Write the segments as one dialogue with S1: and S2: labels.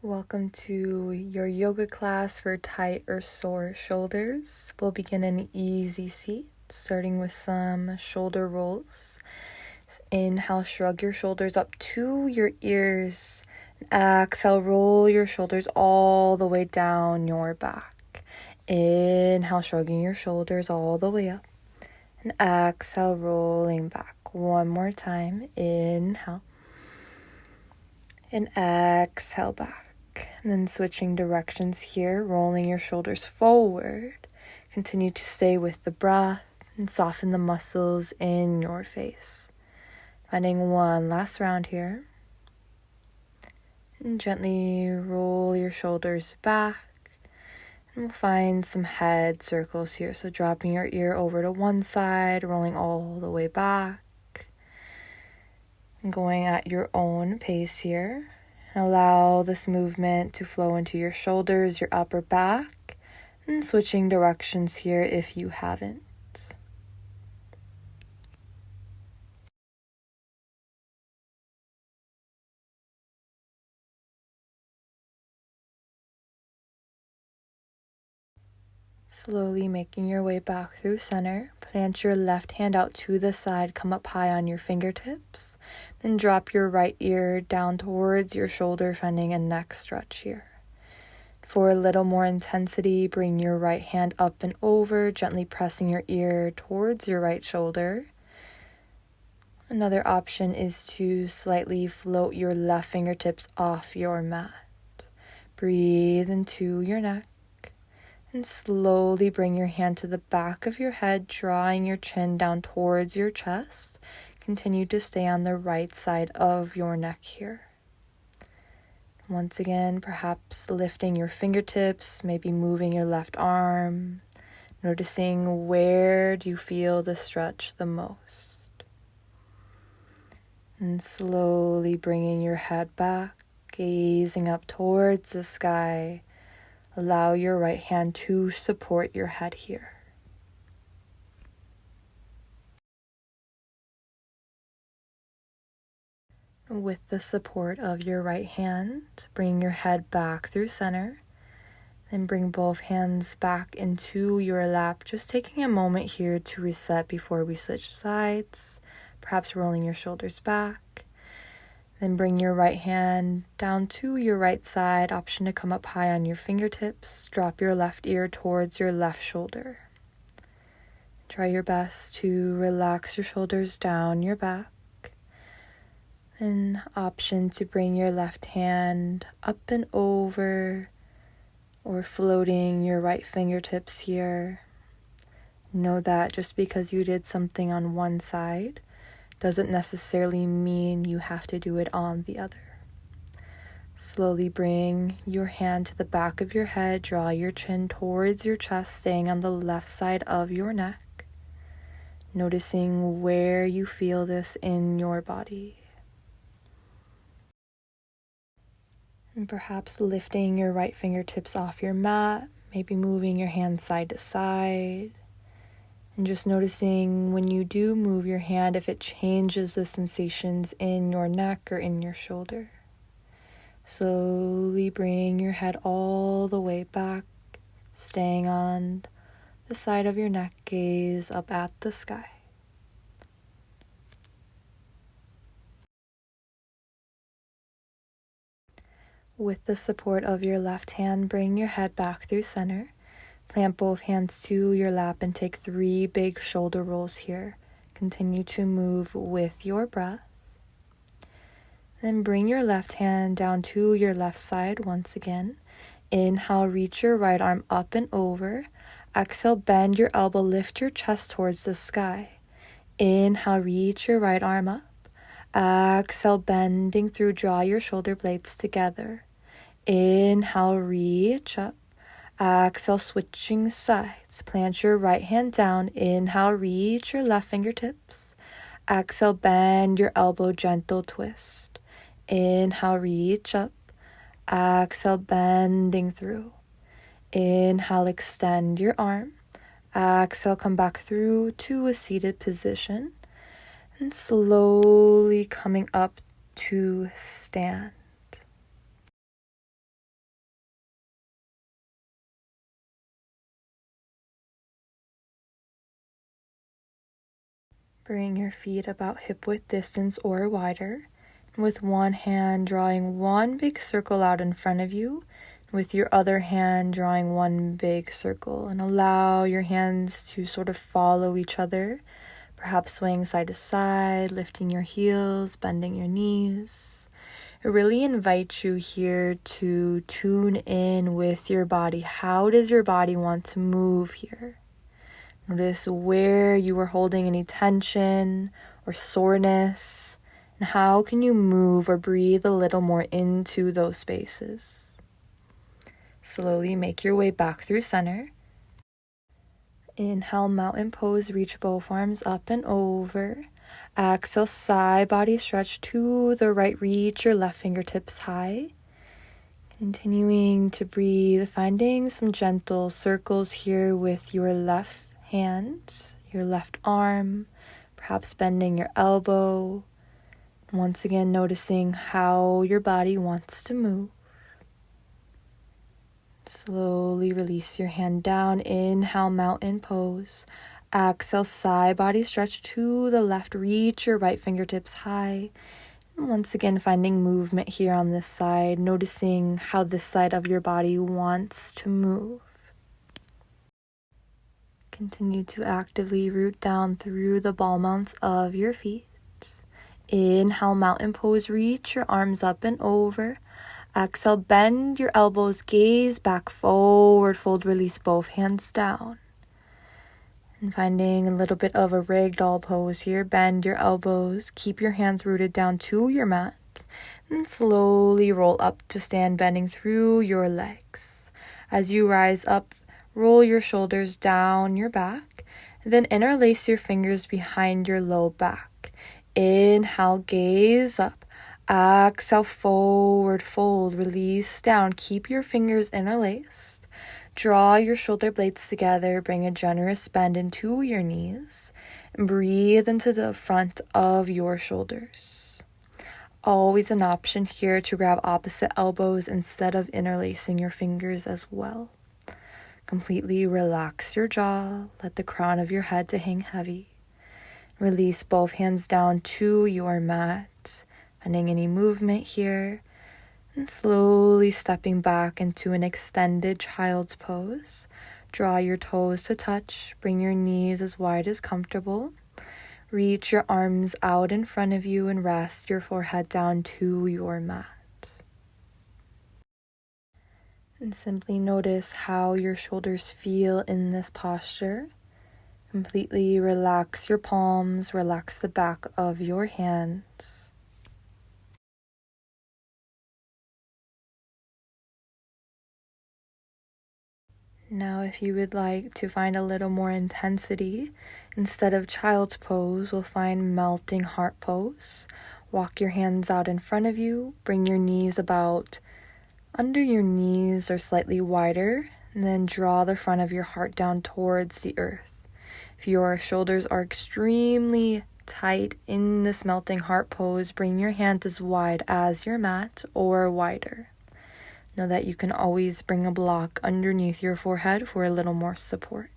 S1: Welcome to your yoga class for tight or sore shoulders. We'll begin in an easy seat, starting with some shoulder rolls. Inhale, shrug your shoulders up to your ears. Exhale, roll your shoulders all the way down your back. Inhale, shrugging your shoulders all the way up. And exhale, rolling back. One more time. Inhale. And exhale back. And then switching directions here, rolling your shoulders forward. Continue to stay with the breath and soften the muscles in your face. Finding one last round here. And gently roll your shoulders back. And we'll find some head circles here. So dropping your ear over to one side, rolling all the way back. And going at your own pace here. Allow this movement to flow into your shoulders, your upper back, and switching directions here if you haven't. Slowly making your way back through center. Plant your left hand out to the side, come up high on your fingertips. Then drop your right ear down towards your shoulder, finding a neck stretch here. For a little more intensity, bring your right hand up and over, gently pressing your ear towards your right shoulder. Another option is to slightly float your left fingertips off your mat. Breathe into your neck and slowly bring your hand to the back of your head, drawing your chin down towards your chest. Continue to stay on the right side of your neck here. Once again, perhaps lifting your fingertips, maybe moving your left arm, noticing where do you feel the stretch the most. And slowly bringing your head back, gazing up towards the sky. Allow your right hand to support your head here. With the support of your right hand, bring your head back through center. Then bring both hands back into your lap, just taking a moment here to reset before we switch sides. Perhaps rolling your shoulders back. Then bring your right hand down to your right side, option to come up high on your fingertips. Drop your left ear towards your left shoulder. Try your best to relax your shoulders down your back. Then option to bring your left hand up and over or floating your right fingertips here. Know that just because you did something on one side doesn't necessarily mean you have to do it on the other. Slowly bring your hand to the back of your head, draw your chin towards your chest, staying on the left side of your neck, noticing where you feel this in your body. And perhaps lifting your right fingertips off your mat, maybe moving your hand side to side. And just noticing when you do move your hand, if it changes the sensations in your neck or in your shoulder. Slowly bring your head all the way back, staying on the side of your neck, gaze up at the sky. With the support of your left hand, bring your head back through center. Plant both hands to your lap and take 3 big shoulder rolls here. Continue to move with your breath. Then bring your left hand down to your left side once again. Inhale, reach your right arm up and over. Exhale, bend your elbow, lift your chest towards the sky. Inhale, reach your right arm up. Exhale, bending through, draw your shoulder blades together. Inhale, reach up. Exhale, switching sides. Plant your right hand down. Inhale, reach your left fingertips. Exhale, bend your elbow, gentle twist. Inhale, reach up. Exhale, bending through. Inhale, extend your arm. Exhale, come back through to a seated position. And slowly coming up to stand. Bring your feet about hip width distance or wider. With one hand drawing one big circle out in front of you, with your other hand drawing one big circle, and allow your hands to sort of follow each other, perhaps swaying side to side, lifting your heels, bending your knees. I really invite you here to tune in with your body. How does your body want to move here? Notice where you are holding any tension or soreness, and how can you move or breathe a little more into those spaces. Slowly make your way back through center. Inhale, mountain pose, reach both arms up and over. Exhale, side body stretch to the right, reach your left fingertips high. Continuing to breathe, finding some gentle circles here with your left hand, your left arm, perhaps bending your elbow. Once again, noticing how your body wants to move. Slowly release your hand down. Inhale, mountain pose. Exhale, side body stretch to the left. Reach your right fingertips high. And once again, finding movement here on this side. Noticing how this side of your body wants to move. Continue to actively root down through the ball mounts of your feet. Inhale, mountain pose. Reach your arms up and over. Exhale, bend your elbows, gaze back, forward fold, release both hands down. And finding a little bit of a ragdoll pose here, bend your elbows, keep your hands rooted down to your mat, and slowly roll up to stand, bending through your legs. As you rise up, roll your shoulders down your back, and then interlace your fingers behind your low back. Inhale, gaze up. Exhale, forward fold, release down. Keep your fingers interlaced. Draw your shoulder blades together. Bring a generous bend into your knees. And breathe into the front of your shoulders. Always an option here to grab opposite elbows instead of interlacing your fingers as well. Completely relax your jaw. Let the crown of your head to hang heavy. Release both hands down to your mat. Finding any movement here, and slowly stepping back into an extended child's pose. Draw your toes to touch, bring your knees as wide as comfortable. Reach your arms out in front of you and rest your forehead down to your mat. And simply notice how your shoulders feel in this posture. Completely relax your palms, relax the back of your hands. Now, if you would like to find a little more intensity, instead of child's pose, we'll find melting heart pose. Walk your hands out in front of you. Bring your knees about under your knees or slightly wider, and then draw the front of your heart down towards the earth. If your shoulders are extremely tight in this melting heart pose, bring your hands as wide as your mat or wider. Know that you can always bring a block underneath your forehead for a little more support.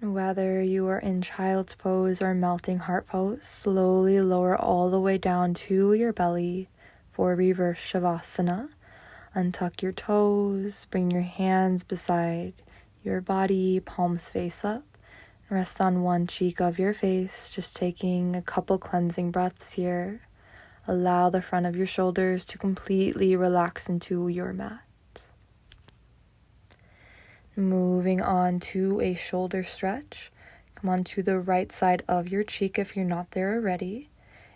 S1: Whether you are in child's pose or melting heart pose, slowly lower all the way down to your belly for reverse shavasana. Untuck your toes, bring your hands beside your body, palms face up. Rest on one cheek of your face, just taking a couple cleansing breaths here. Allow the front of your shoulders to completely relax into your mat. Moving on to a shoulder stretch. Come on to the right side of your cheek if you're not there already.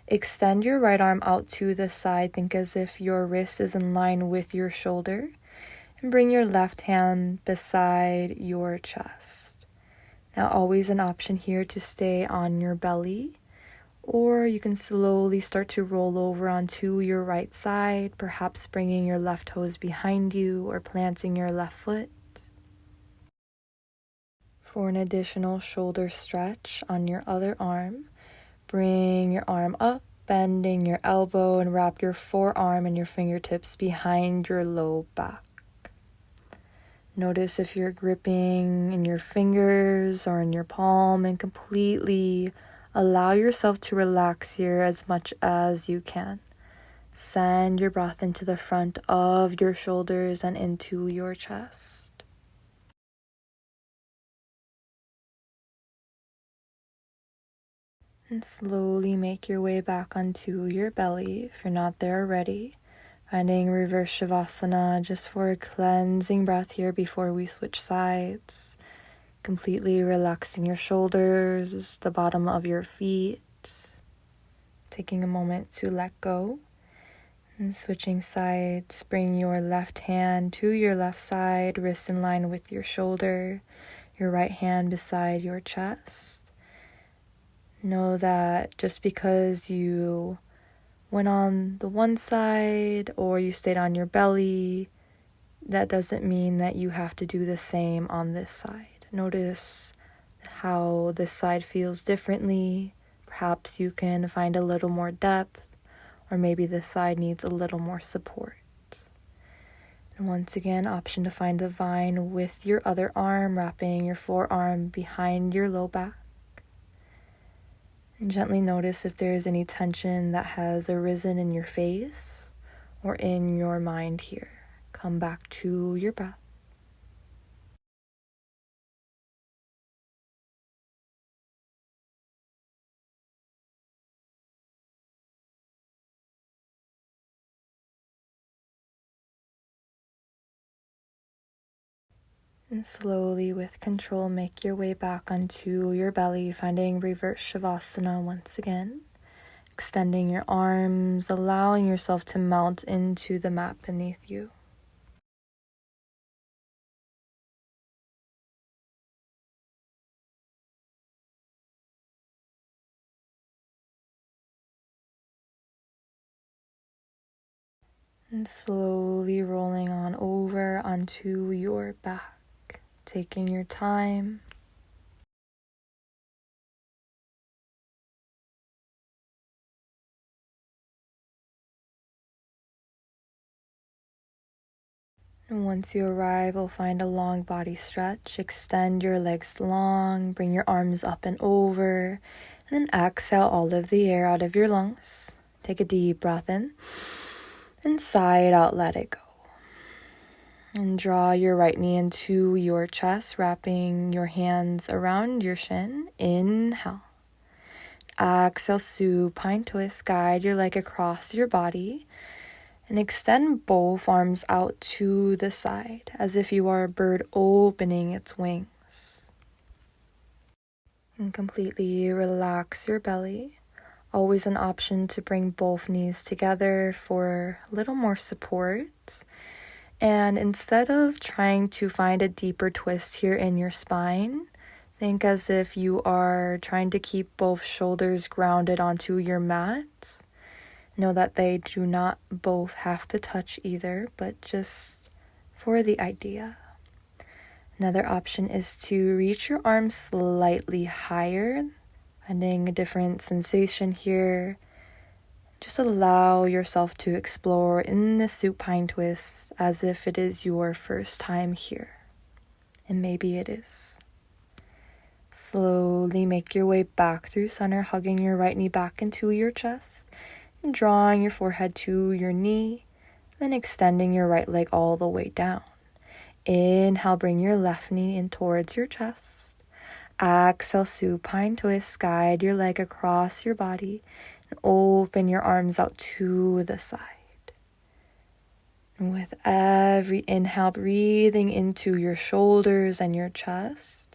S1: Extend your right arm out to the side. Think as if your wrist is in line with your shoulder. And bring your left hand beside your chest. Now, always an option here to stay on your belly. Or you can slowly start to roll over onto your right side, perhaps bringing your left toes behind you or planting your left foot. For an additional shoulder stretch on your other arm, Bring your arm up, bending your elbow, and wrap your forearm and your fingertips behind your low back. Notice if you're gripping in your fingers or in your palm, and completely allow yourself to relax here as much as you can. Send your breath into the front of your shoulders and into your chest. And slowly make your way back onto your belly if you're not there already. Finding reverse shavasana just for a cleansing breath here before we switch sides. Completely relaxing your shoulders, the bottom of your feet. Taking a moment to let go. And switching sides, bring your left hand to your left side, wrist in line with your shoulder, your right hand beside your chest. Know that just because you went on the one side or you stayed on your belly, that doesn't mean that you have to do the same on this side. Notice how this side feels differently. Perhaps you can find a little more depth, or maybe this side needs a little more support. And once again, option to find the vine with your other arm, wrapping your forearm behind your low back. And gently notice if there is any tension that has arisen in your face or in your mind here. Come back to your breath. And slowly, with control, make your way back onto your belly, finding reverse shavasana once again. Extending your arms, allowing yourself to melt into the mat beneath you. And slowly rolling on over onto your back, taking your time. And once you arrive, you'll find a long body stretch. Extend your legs long, bring your arms up and over, and then exhale all of the air out of your lungs. Take a deep breath in, and sigh it out, let it go. And draw your right knee into your chest, wrapping your hands around your shin. Inhale. Exhale, supine twist. Guide your leg across your body. And extend both arms out to the side, as if you are a bird opening its wings. And completely relax your belly. Always an option to bring both knees together for a little more support. And instead of trying to find a deeper twist here in your spine, think as if you are trying to keep both shoulders grounded onto your mat. Know that they do not both have to touch either, but just for the idea. Another option is to reach your arms slightly higher, finding a different sensation here. Just allow yourself to explore in the supine twist as if it is your first time here. And maybe it is. Slowly make your way back through center, hugging your right knee back into your chest. And drawing your forehead to your knee, then extending your right leg all the way down. Inhale, bring your left knee in towards your chest. Exhale, supine twist, guide your leg across your body, and open your arms out to the side. And with every inhale, breathing into your shoulders and your chest.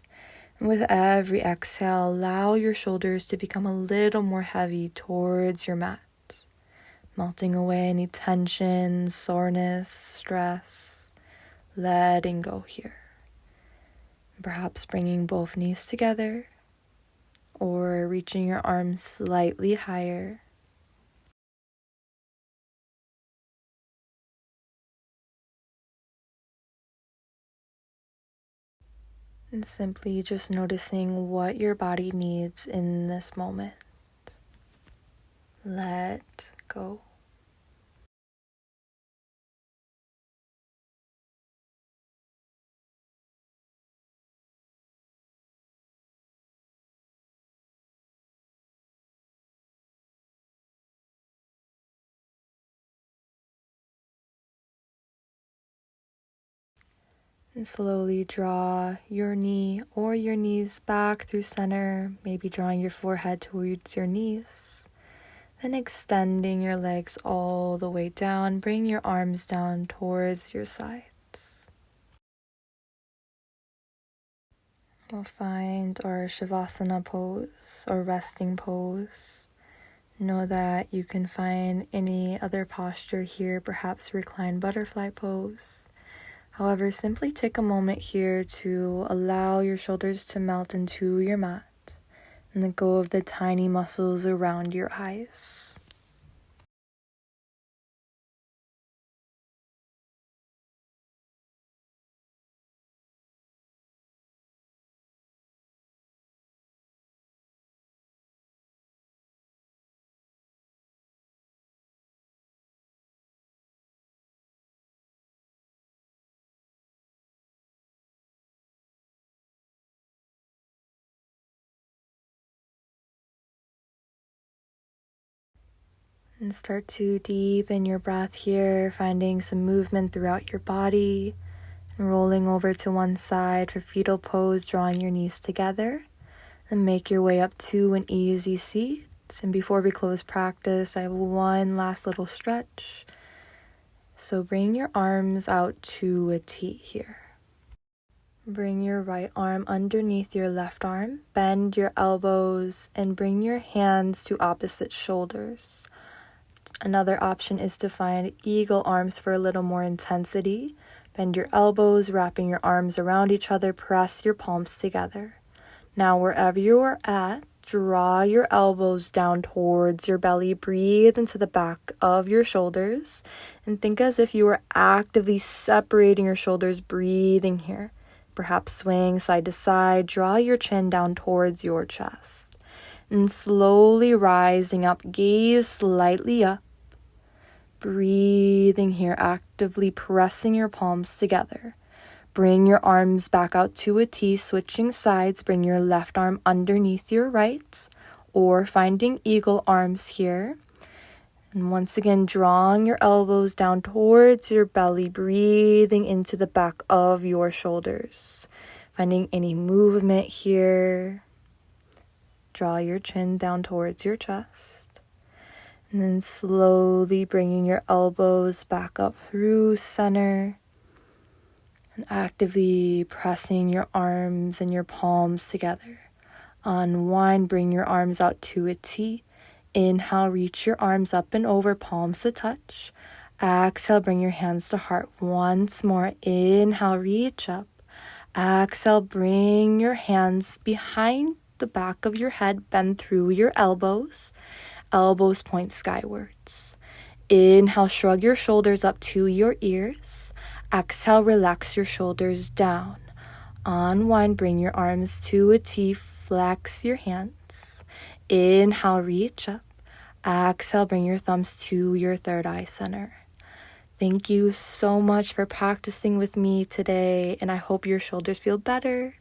S1: And with every exhale, allow your shoulders to become a little more heavy towards your mat. Melting away any tension, soreness, stress, letting go here. Perhaps bringing both knees together or reaching your arms slightly higher. And simply just noticing what your body needs in this moment. let go. And slowly draw your knee or your knees back through center, maybe drawing your forehead towards your knees. Then extending your legs all the way down, bring your arms down towards your sides. We'll find our Shavasana pose or resting pose. Know that you can find any other posture here, perhaps reclined butterfly pose. However, simply take a moment here to allow your shoulders to melt into your mat and let go of the tiny muscles around your eyes. And start to deepen your breath here, finding some movement throughout your body. And rolling over to one side for fetal pose, drawing your knees together. And make your way up to an easy seat. And before we close practice, I have one last little stretch. So bring your arms out to a T here. Bring your right arm underneath your left arm. Bend your elbows and bring your hands to opposite shoulders. Another option is to find eagle arms for a little more intensity. Bend your elbows, wrapping your arms around each other, press your palms together. Now wherever you are at, draw your elbows down towards your belly. Breathe into the back of your shoulders and think as if you were actively separating your shoulders, breathing here. Perhaps swing side to side, draw your chin down towards your chest. And slowly rising up, gaze slightly up. Breathing here, actively pressing your palms together. Bring your arms back out to a T, switching sides. Bring your left arm underneath your right, or finding eagle arms here. And once again, drawing your elbows down towards your belly, breathing into the back of your shoulders. Finding any movement here. Draw your chin down towards your chest. And then slowly bringing your elbows back up through center. And actively pressing your arms and your palms together. Unwind, bring your arms out to a T. Inhale, reach your arms up and over, palms to touch. Exhale, bring your hands to heart. Once more, inhale, reach up. Exhale, bring your hands behind the back of your head, bend through your elbows. Elbows point skywards. Inhale, shrug your shoulders up to your ears. Exhale, relax your shoulders down. Unwind, bring your arms to a T, flex your hands. Inhale, reach up. Exhale, bring your thumbs to your third eye center. Thank you so much for practicing with me today, and I hope your shoulders feel better.